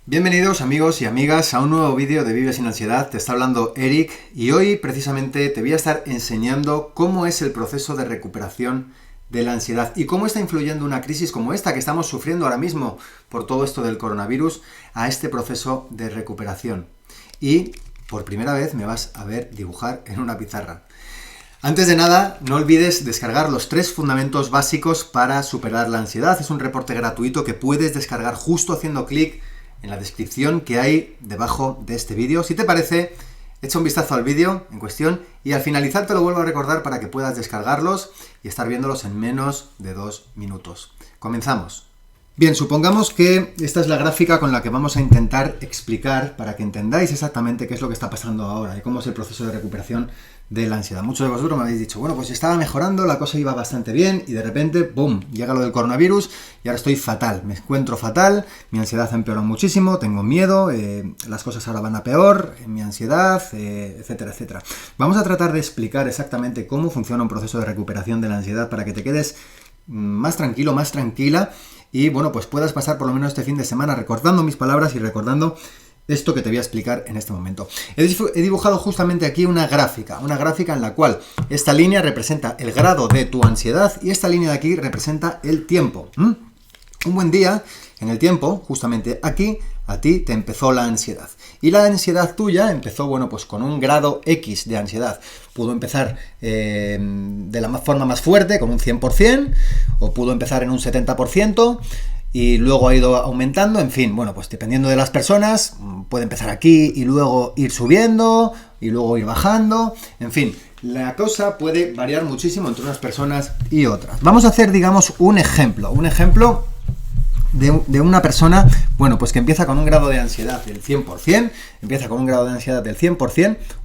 Bienvenidos amigos y amigas a un nuevo vídeo de Vive sin ansiedad. Te está hablando Eric y hoy precisamente te voy a estar enseñando cómo es el proceso de recuperación de la ansiedad y cómo está influyendo una crisis como esta que estamos sufriendo ahora mismo por todo esto del coronavirus a este proceso de recuperación. Y por primera vez me vas a ver dibujar en una pizarra. Antes de nada, no olvides descargar los 3 fundamentos básicos para superar la ansiedad. Es un reporte gratuito que puedes descargar justo haciendo clic en la descripción que hay debajo de este vídeo. Si te parece, echa un vistazo al vídeo en cuestión y al finalizar te lo vuelvo a recordar para que puedas descargarlos y estar viéndolos en menos de 2 minutos. Comenzamos. Bien, supongamos que esta es la gráfica con la que vamos a intentar explicar para que entendáis exactamente qué es lo que está pasando ahora y cómo es el proceso de recuperación de la ansiedad. Muchos de vosotros me habéis dicho, bueno, pues estaba mejorando, la cosa iba bastante bien y de repente, ¡boom!, llega lo del coronavirus y ahora estoy fatal, me encuentro fatal, mi ansiedad empeoró muchísimo, tengo miedo, las cosas ahora van a peor, mi ansiedad, etcétera, etcétera. Vamos a tratar de explicar exactamente cómo funciona un proceso de recuperación de la ansiedad para que te quedes más tranquilo, más tranquila y, bueno, pues puedas pasar por lo menos este fin de semana recordando mis palabras y recordando esto que te voy a explicar en este momento. He dibujado justamente aquí una gráfica en la cual esta línea representa el grado de tu ansiedad y esta línea de aquí representa el tiempo. Un buen día, en el tiempo, justamente aquí, a ti te empezó la ansiedad. Y la ansiedad tuya empezó, bueno, pues con un grado X de ansiedad. Pudo empezar de la forma más fuerte, con un 100%, o pudo empezar en un 70%, y luego ha ido aumentando, en fin, bueno, pues dependiendo de las personas, puede empezar aquí y luego ir subiendo, y luego ir bajando, en fin, la cosa puede variar muchísimo entre unas personas y otras. Vamos a hacer, digamos, un ejemplo de una persona, bueno, pues que empieza con un grado de ansiedad del 100%,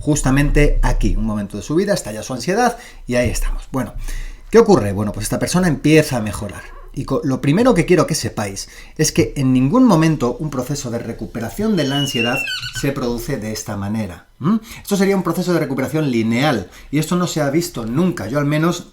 justamente aquí, un momento de su vida, estalla su ansiedad y ahí estamos. Bueno, ¿qué ocurre? Bueno, pues esta persona empieza a mejorar. Y lo primero que quiero que sepáis es que en ningún momento un proceso de recuperación de la ansiedad se produce de esta manera. Esto sería un proceso de recuperación lineal y esto no se ha visto nunca. Yo al menos,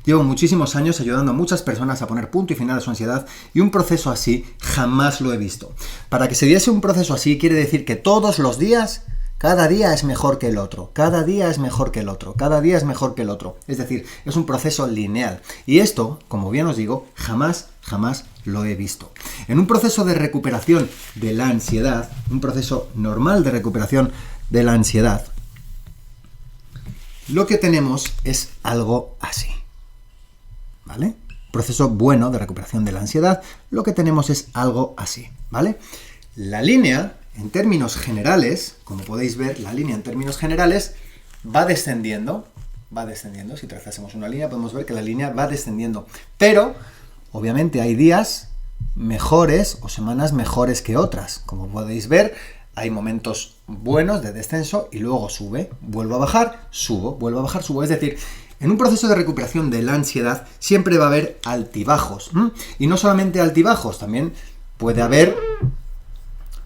llevo muchísimos años ayudando a muchas personas a poner punto y final a su ansiedad y un proceso así jamás lo he visto. Para que se diese un proceso así quiere decir que todos los días, cada día es mejor que el otro, cada día es mejor que el otro, cada día es mejor que el otro. Es decir, es un proceso lineal. Y esto, como bien os digo, jamás lo he visto. En un proceso de recuperación de la ansiedad, un proceso normal de recuperación de la ansiedad, lo que tenemos es algo así. ¿Vale? Proceso bueno de recuperación de la ansiedad, lo que tenemos es algo así. ¿Vale? La línea, en términos generales, como podéis ver, la línea en términos generales va descendiendo. Si trazásemos una línea, podemos ver que la línea va descendiendo. Pero, obviamente, hay días mejores o semanas mejores que otras. Como podéis ver, hay momentos buenos de descenso y luego sube, vuelvo a bajar, subo, vuelvo a bajar, subo. Es decir, en un proceso de recuperación de la ansiedad siempre va a haber altibajos. Y no solamente altibajos, también puede haber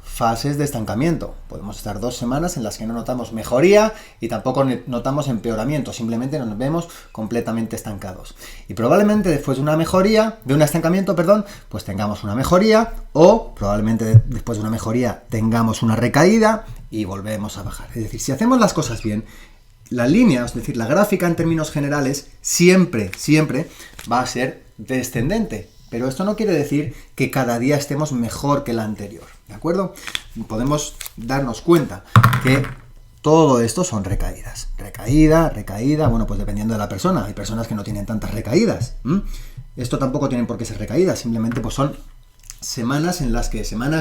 fases de estancamiento. Podemos estar 2 semanas en las que no notamos mejoría y tampoco notamos empeoramiento, simplemente nos vemos completamente estancados. Y probablemente después de una mejoría, de un estancamiento, pues tengamos una mejoría o probablemente después de una mejoría tengamos una recaída y volvemos a bajar. Es decir, si hacemos las cosas bien, la línea, es decir, la gráfica en términos generales, siempre va a ser descendente. Pero esto no quiere decir que cada día estemos mejor que la anterior, ¿de acuerdo? Podemos darnos cuenta que todo esto son recaídas. Recaída, bueno, pues dependiendo de la persona. Hay personas que no tienen tantas recaídas. Esto tampoco tienen por qué ser recaídas, simplemente pues son semanas,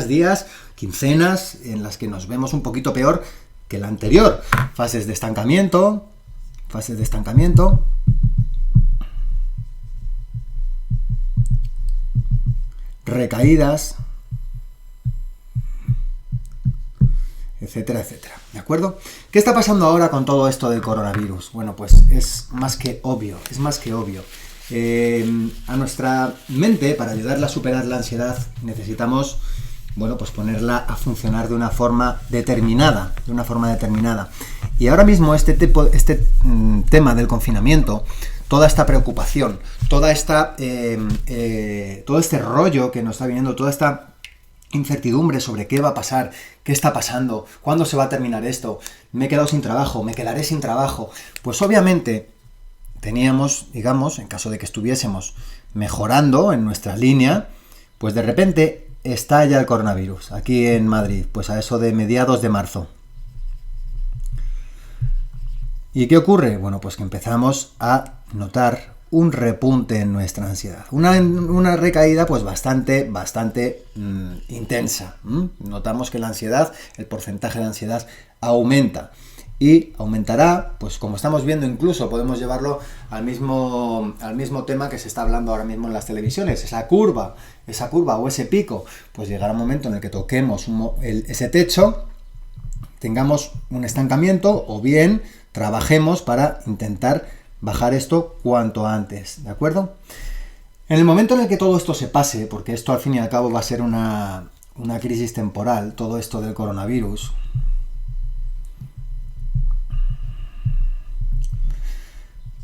días, quincenas, en las que nos vemos un poquito peor que la anterior. Fases de estancamiento. Recaídas, etcétera, ¿de acuerdo? ¿Qué está pasando ahora con todo esto del coronavirus? Bueno, pues es más que obvio. A nuestra mente, para ayudarla a superar la ansiedad, necesitamos, bueno, pues ponerla a funcionar de una forma determinada. Y ahora mismo este tema del confinamiento, toda esta preocupación, todo este rollo que nos está viniendo, toda esta incertidumbre sobre qué va a pasar, qué está pasando, cuándo se va a terminar esto, me he quedado sin trabajo, me quedaré sin trabajo, pues obviamente teníamos, digamos, en caso de que estuviésemos mejorando en nuestra línea, pues de repente estalla el coronavirus aquí en Madrid, pues a eso de mediados de marzo. ¿Y qué ocurre? Bueno, pues que empezamos a notar un repunte en nuestra ansiedad. Una recaída pues bastante intensa. Notamos que la ansiedad, el porcentaje de ansiedad aumenta. Y aumentará, pues como estamos viendo, incluso podemos llevarlo al mismo tema que se está hablando ahora mismo en las televisiones, esa curva o ese pico, pues llegará un momento en el que toquemos ese techo, tengamos un estancamiento o bien trabajemos para intentar bajar esto cuanto antes, ¿de acuerdo? En el momento en el que todo esto se pase, porque esto al fin y al cabo va a ser una crisis temporal, todo esto del coronavirus,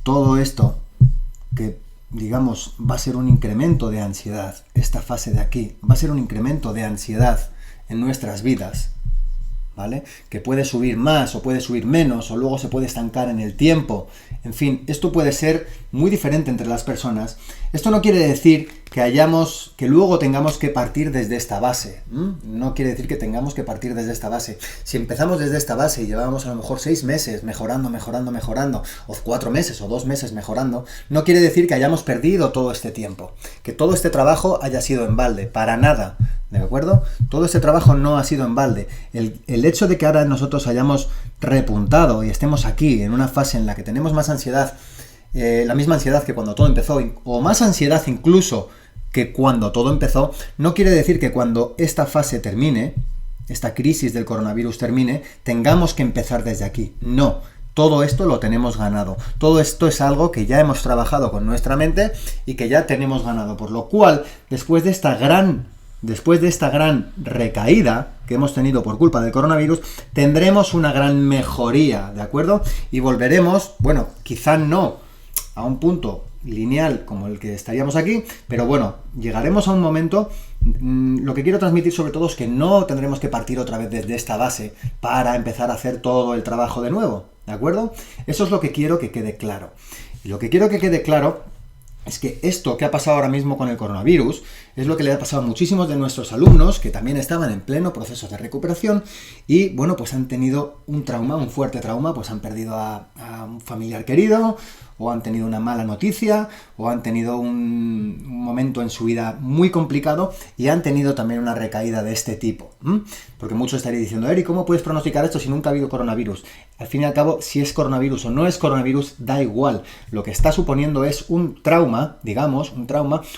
todo esto que, digamos, va a ser un incremento de ansiedad, esta fase de aquí, va a ser un incremento de ansiedad en nuestras vidas, ¿vale? Que puede subir más o puede subir menos o luego se puede estancar en el tiempo. En fin, esto puede ser muy diferente entre las personas. Esto no quiere decir que luego tengamos que partir desde esta base. No quiere decir que tengamos que partir desde esta base. Si empezamos desde esta base y llevábamos a lo mejor 6 meses mejorando, o 4 meses o 2 meses mejorando, no quiere decir que hayamos perdido todo este tiempo, que todo este trabajo haya sido en balde, para nada. ¿De acuerdo? Todo este trabajo no ha sido en balde. El hecho de que ahora nosotros hayamos repuntado y estemos aquí en una fase en la que tenemos más ansiedad, la misma ansiedad que cuando todo empezó, o más ansiedad incluso que cuando todo empezó, no quiere decir que cuando esta fase termine, esta crisis del coronavirus termine, tengamos que empezar desde aquí. No. Todo esto lo tenemos ganado. Todo esto es algo que ya hemos trabajado con nuestra mente y que ya tenemos ganado. Por lo cual, después de esta gran recaída que hemos tenido por culpa del coronavirus, tendremos una gran mejoría, ¿de acuerdo? Y volveremos, bueno, quizá no a un punto lineal como el que estaríamos aquí, pero bueno, llegaremos a un momento. Lo que quiero transmitir sobre todo es que no tendremos que partir otra vez desde esta base para empezar a hacer todo el trabajo de nuevo, ¿de acuerdo? Eso es lo que quiero que quede claro. Y lo que quiero que quede claro es que esto que ha pasado ahora mismo con el coronavirus es lo que le ha pasado a muchísimos de nuestros alumnos que también estaban en pleno proceso de recuperación y, bueno, pues han tenido un fuerte trauma, pues han perdido a un familiar querido, o han tenido una mala noticia, o han tenido un momento en su vida muy complicado y han tenido también una recaída de este tipo. Porque muchos estarían diciendo, Eric, ¿cómo puedes pronosticar esto si nunca ha habido coronavirus? Al fin y al cabo, si es coronavirus o no es coronavirus, da igual. Lo que está suponiendo es un trauma,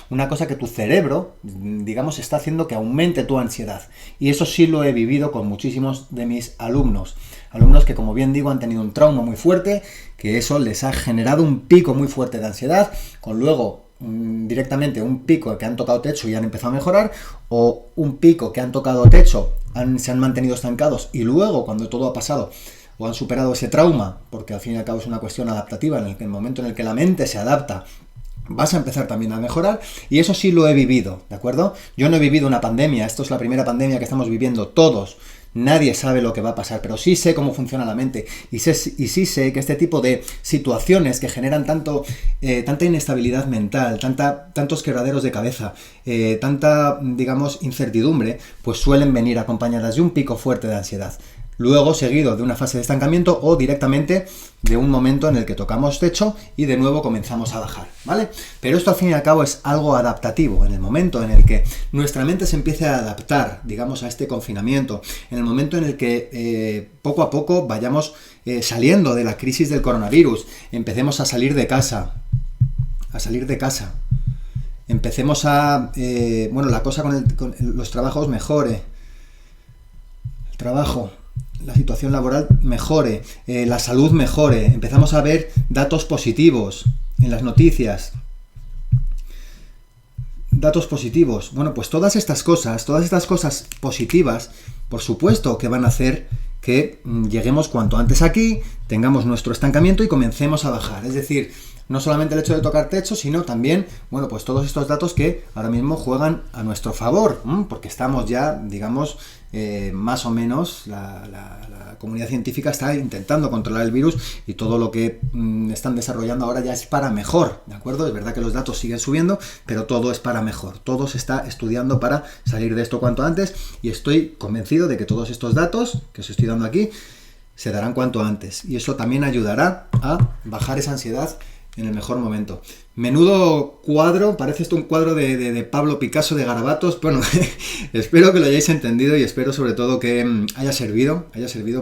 una cosa que tu cerebro, digamos, está haciendo que aumente tu ansiedad. Y eso sí lo he vivido con muchísimos de mis alumnos. Alumnos que, como bien digo, han tenido un trauma muy fuerte, que eso les ha generado un pico muy fuerte de ansiedad, con luego directamente un pico que han tocado techo y han empezado a mejorar, o un pico que han tocado techo, se han mantenido estancados y luego, cuando todo ha pasado, o han superado ese trauma, porque al fin y al cabo es una cuestión adaptativa, en el momento en el que la mente se adapta, vas a empezar también a mejorar, y eso sí lo he vivido, ¿de acuerdo? Yo no he vivido una pandemia, esto es la primera pandemia que estamos viviendo todos. Nadie sabe lo que va a pasar, pero sí sé cómo funciona la mente y sí sé que este tipo de situaciones que generan tanta inestabilidad mental, tantos quebraderos de cabeza, tanta, digamos, incertidumbre, pues suelen venir acompañadas de un pico fuerte de ansiedad. Luego seguido de una fase de estancamiento o directamente de un momento en el que tocamos techo y de nuevo comenzamos a bajar, ¿vale? Pero esto al fin y al cabo es algo adaptativo. En el momento en el que nuestra mente se empiece a adaptar, digamos, a este confinamiento, en el momento en el que poco a poco vayamos saliendo de la crisis del coronavirus, empecemos a salir de casa, empecemos a, la cosa con los trabajos mejore, el trabajo, la situación laboral mejore, la salud mejore, empezamos a ver datos positivos en las noticias, datos positivos. Bueno, pues todas estas cosas positivas, por supuesto que van a hacer que lleguemos cuanto antes aquí, tengamos nuestro estancamiento y comencemos a bajar. Es decir, No solamente el hecho de tocar techo, sino también, bueno, pues todos estos datos que ahora mismo juegan a nuestro favor, porque estamos ya, digamos, más o menos, la comunidad científica está intentando controlar el virus y todo lo que están desarrollando ahora ya es para mejor, ¿de acuerdo? Es verdad que los datos siguen subiendo, pero todo es para mejor. Todo se está estudiando para salir de esto cuanto antes y estoy convencido de que todos estos datos que os estoy dando aquí se darán cuanto antes. Y eso también ayudará a bajar esa ansiedad en el mejor momento. Menudo cuadro, parece esto un cuadro de Pablo Picasso de garabatos. Bueno, espero que lo hayáis entendido y espero sobre todo que haya servido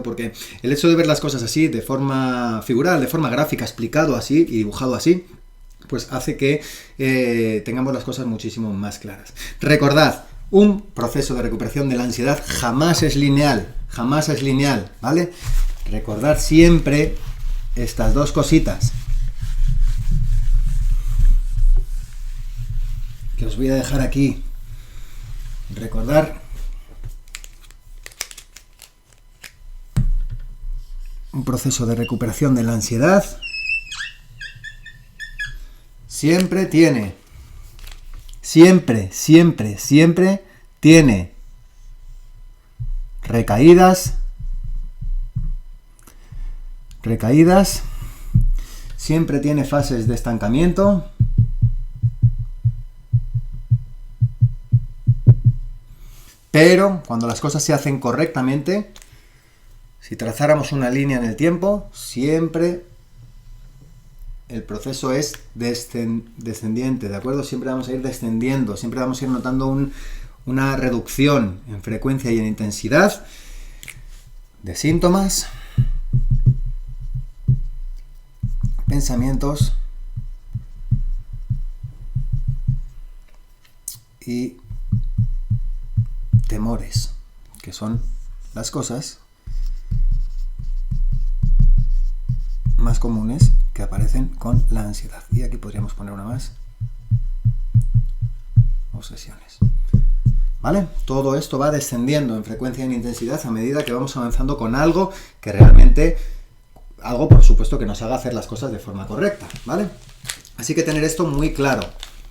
porque el hecho de ver las cosas así, de forma figural, de forma gráfica, explicado así y dibujado así, pues hace que tengamos las cosas muchísimo más claras. Recordad, un proceso de recuperación de la ansiedad jamás es lineal, ¿vale? Recordad siempre estas dos cositas que os voy a dejar aquí. Recordar un proceso de recuperación de la ansiedad siempre tiene recaídas, siempre tiene fases de estancamiento, pero cuando las cosas se hacen correctamente, si trazáramos una línea en el tiempo, siempre el proceso es descendiente, ¿de acuerdo? Siempre vamos a ir descendiendo, siempre vamos a ir notando una reducción en frecuencia y en intensidad de síntomas, pensamientos y temores, que son las cosas más comunes que aparecen con la ansiedad. Y aquí podríamos poner una más. Obsesiones. ¿Vale? Todo esto va descendiendo en frecuencia y en intensidad a medida que vamos avanzando con algo que realmente, algo por supuesto que nos haga hacer las cosas de forma correcta, ¿vale? Así que tener esto muy claro.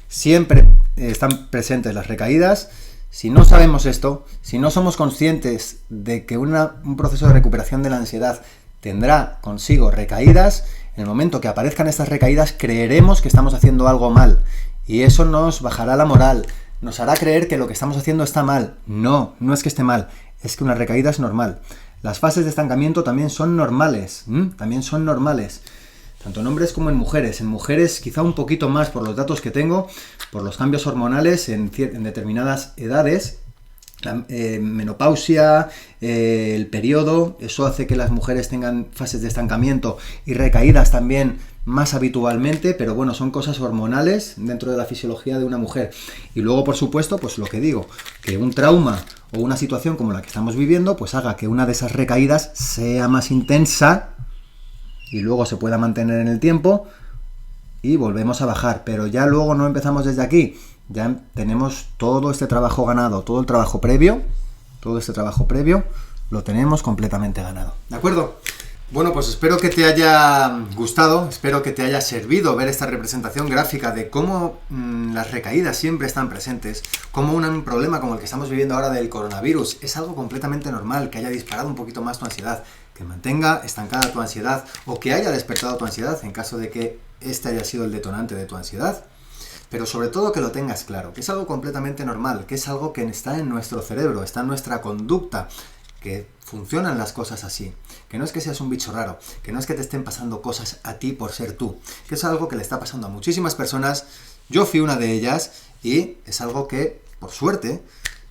Siempre están presentes las recaídas. Si no sabemos esto, si no somos conscientes de que un proceso de recuperación de la ansiedad tendrá consigo recaídas, en el momento que aparezcan estas recaídas creeremos que estamos haciendo algo mal y eso nos bajará la moral, nos hará creer que lo que estamos haciendo está mal. No, no es que esté mal, es que una recaída es normal. Las fases de estancamiento también son normales, tanto en hombres como en mujeres. En mujeres quizá un poquito más por los datos que tengo, por los cambios hormonales en determinadas edades. La menopausia, el periodo, eso hace que las mujeres tengan fases de estancamiento y recaídas también más habitualmente, pero bueno, son cosas hormonales dentro de la fisiología de una mujer. Y luego, por supuesto, pues lo que digo, que un trauma o una situación como la que estamos viviendo, pues haga que una de esas recaídas sea más intensa y luego se pueda mantener en el tiempo y volvemos a bajar, pero ya luego no empezamos desde aquí. Ya tenemos todo este trabajo ganado, todo este trabajo previo lo tenemos completamente ganado. ¿De acuerdo? Bueno, pues espero que te haya gustado, espero que te haya servido ver esta representación gráfica de cómo las recaídas siempre están presentes, cómo un problema como el que estamos viviendo ahora del coronavirus es algo completamente normal, que haya disparado un poquito más tu ansiedad, que mantenga estancada tu ansiedad o que haya despertado tu ansiedad en caso de que este haya sido el detonante de tu ansiedad. Pero sobre todo que lo tengas claro, que es algo completamente normal, que es algo que está en nuestro cerebro, está en nuestra conducta, que funcionan las cosas así, que no es que seas un bicho raro, que no es que te estén pasando cosas a ti por ser tú, que es algo que le está pasando a muchísimas personas, yo fui una de ellas y es algo que, por suerte,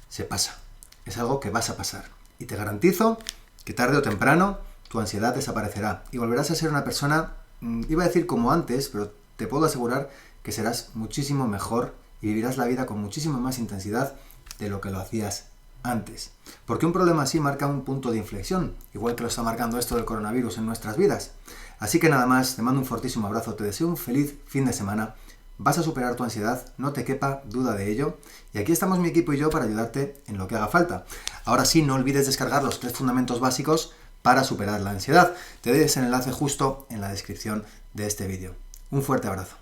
se pasa, es algo que vas a pasar. Y te garantizo que tarde o temprano tu ansiedad desaparecerá y volverás a ser una persona, iba a decir como antes, pero te puedo asegurar que serás muchísimo mejor y vivirás la vida con muchísima más intensidad de lo que lo hacías antes. Porque un problema así marca un punto de inflexión, igual que lo está marcando esto del coronavirus en nuestras vidas. Así que nada más, te mando un fortísimo abrazo, te deseo un feliz fin de semana, vas a superar tu ansiedad, no te quepa duda de ello, y aquí estamos mi equipo y yo para ayudarte en lo que haga falta. Ahora sí, no olvides descargar los 3 fundamentos básicos para superar la ansiedad. Te doy ese enlace justo en la descripción de este vídeo. Un fuerte abrazo.